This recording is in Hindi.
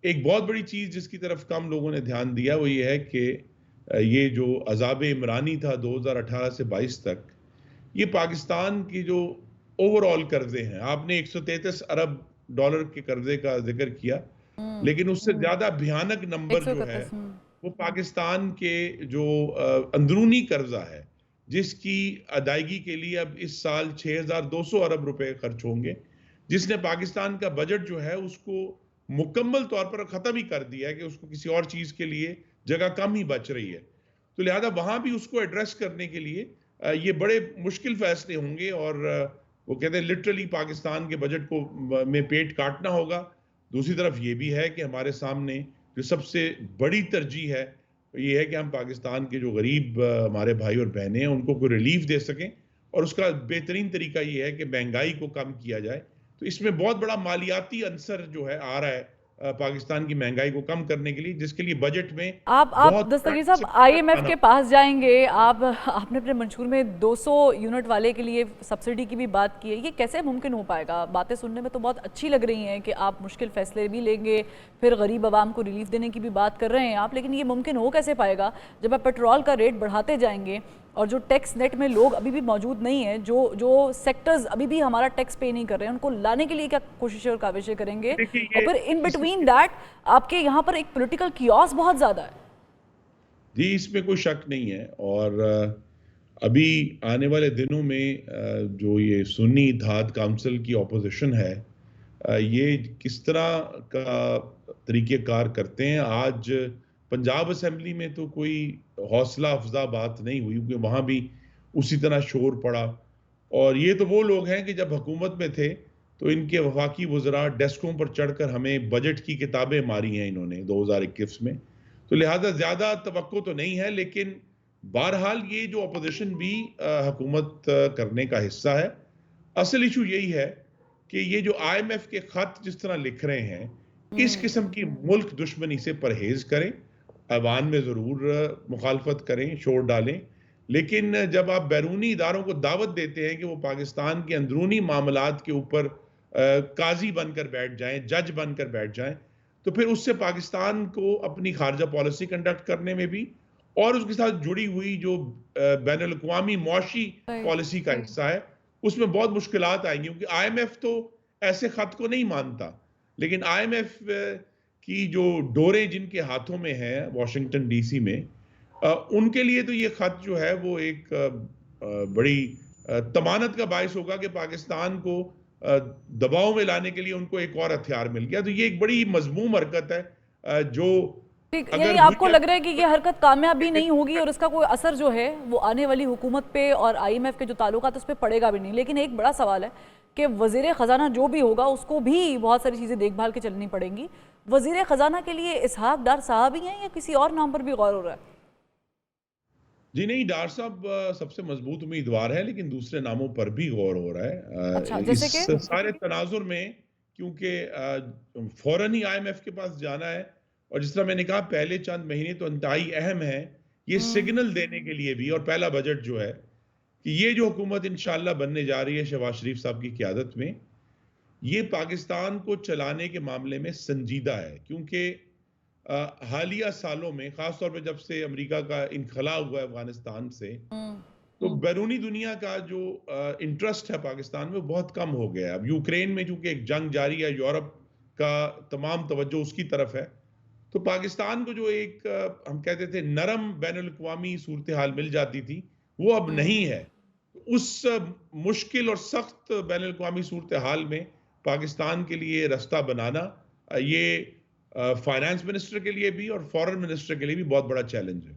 एक बहुत बड़ी चीज़ जिसकी तरफ कम लोगों ने ध्यान दिया वो ये है कि ये जो अज़ाब इमरानी था 2018 से 22 तक, ये पाकिस्तान की जो ओवरऑल कर्ज़े हैं, आपने 133 अरब डॉलर के कर्ज़े का ज़िक्र किया, हुँ, लेकिन उससे ज़्यादा भयानक नंबर जो है, 131 वो पाकिस्तान के जो अंदरूनी कर्ज़ा है, जिसकी अदायगी के लिए अब इस साल 6,200 अरब रुपए खर्च होंगे, जिसने पाकिस्तान का बजट जो है उसको मुकम्मल तौर पर ख़त्म ही कर दिया है कि उसको किसी और चीज़ के लिए जगह कम ही बच रही है। तो लिहाजा वहाँ भी उसको एड्रेस करने के लिए ये बड़े मुश्किल फ़ैसले होंगे और वो कहते हैं लिटरली पाकिस्तान के बजट को में पेट काटना होगा। दूसरी तरफ ये भी है कि हमारे सामने जो सबसे बड़ी तरजीह है, ये है कि हम पाकिस्तान के जो गरीब हमारे भाई और बहनें हैं, उनको कोई रिलीफ़ दे सकें और उसका बेहतरीन तरीका ये है कि महँगाई को कम किया जाए। तो इसमें बहुत बड़ा मालियाती अंसर जो है आ रहा है पाकिस्तान की महँगाई को कम करने के लिए, जिसके लिए बजट में आप बहुत दस्तगीर टाइम साहब से बजट आईएमएफ आना के पास जाएंगे, आप आपने अपने मंशूर में 200 यूनिट वाले के लिए सब्सिडी की भी बात की है। ये कैसे मुमकिन हो पाएगा? बातें सुनने में तो बहुत अच्छी लग रही हैं कि आप मुश्किल फैसले भी लेंगे, फिर गरीब आवाम को रिलीफ देने की भी बात कर रहे हैं आप, लेकिन ये मुमकिन हो कैसे पाएगा जब आप पेट्रोल का रेट बढ़ाते जाएंगे और जो टैक्स नेट में लोग अभी भी मौजूद नहीं है, जो जो सेक्टर्स अभी भी हमारा टैक्स पे नहीं कर रहे हैं, उनको लाने के लिए क्या कोशिशें और काविशें करेंगे? देखिए और ये फिर इन बिटवीन इसमें दैट आपके यहाँ पर एक पॉलिटिकल कियोस बहुत ज़्यादा है। जी, इसमें कोई शक नहीं है और अभी आने वाले दिनों में जो ये सुन्नी इत्तेहाद काउंसिल की ऑपोज़िशन है ये किस तरह का तरीक़ेकार करते हैं। आज पंजाब असेंबली में तो कोई हौसला अफ़ज़ा बात नहीं हुई क्योंकि वहाँ भी उसी तरह शोर पड़ा और ये तो वो लोग हैं कि जब हुकूमत में थे, तो इनके वफ़ाकी वज़रा डेस्कों पर चढ़कर हमें बजट की किताबें मारी हैं इन्होंने 2021 में। तो लिहाज़ा ज़्यादा तवक्को तो नहीं है, लेकिन बहरहाल ये जो ऑपोज़िशन भी हुकूमत करने का हिस्सा है। असल इश्यू यही है कि ये जो आईएमएफ के खत जिस तरह लिख रहे हैं, इस किस्म की मुल्क दुश्मनी से परहेज़ करें। ऐवान में ज़रूर मुखालफत करें, शोर डालें, लेकिन जब आप बैरूनी इदारों को दावत देते हैं कि वो पाकिस्तान के अंदरूनी मामलात के ऊपर काज़ी बनकर बैठ जाएँ, जज बनकर बैठ जाएँ, तो फिर उससे पाकिस्तान को अपनी खारजा पॉलिसी कंडक्ट करने में भी और उसके साथ जुड़ी हुई जो बैनुल अक़वामी मुआशी राइट। पॉलिसी का हिस्सा है, उसमें बहुत मुश्किलात आएँगी क्योंकि आईएमएफ तो ऐसे खत को नहीं मानता। लेकिन आईएमएफ की जो डोरें जिनके हाथों में हैं वाशिंगटन डीसी में उनके लिए तो ये खत जो है वो एक बड़ी तमानत का बायस होगा कि पाकिस्तान को दबाव में लाने के लिए उनको एक और हथियार मिल गया। तो ये एक बड़ी मज़मूम हरकत है जो ठीक, यानी अगर हुई आपको है लग रहा है कि ये हरकत कामयाब भी नहीं होगी तो और इसका कोई असर जो है वो आने वाली हुकूमत पे और आईएमएफ के जो ताल्लुकात उस पर पड़ेगा भी नहीं। लेकिन एक बड़ा सवाल है कि वजीर ख़जाना जो भी होगा उसको भी बहुत सारी चीज़ें देखभाल के चलनी पड़ेंगी। वजीर ख़जाना के लिए इसहाक डार साहब ही हैं या किसी और नाम पर भी गौर हो रहा है? जी नहीं, डार साहब सबसे मज़बूत उम्मीदवार है, लेकिन दूसरे नामों पर भी गौर हो रहा है। अच्छा, इस जैसे कि सारे तनाज़ुर में क्योंकि फ़ौरन ही आईएमएफ के पास जाना है और जिस तरह मैंने कहा पहले चंद महीने तो इंतहाई अहम हैं, ये हम्म, सिग्नल देने के लिए भी और पहला बजट जो है, कि ये जो हुकूमत इंशाअल्लाह बनने जा रही है शहबाज़ शरीफ साहब की क़यादत में, ये पाकिस्तान को चलाने के मामले में संजीदा है क्योंकि हालिया सालों में ख़ास तौर पे जब से अमेरिका का इनख़ला हुआ है अफ़गानिस्तान से, तो बैरूनी दुनिया का जो इंटरेस्ट है पाकिस्तान में, वो बहुत कम हो गया है। अब यूक्रेन में चूँकि एक जंग जारी है, यूरोप का तमाम तवज्जो उसकी तरफ है, तो पाकिस्तान को जो एक हम कहते थे नरम बैनुल-अक़वामी सूरत-ए-हाल मिल जाती थी, वो अब नहीं है। उस मुश्किल और सख्त बैनुल-अक़वामी सूरत-ए-हाल में पाकिस्तान के लिए रास्ता बनाना ये फाइनेंस मिनिस्टर के लिए भी और फॉरेन मिनिस्टर के लिए भी बहुत बड़ा चैलेंज है।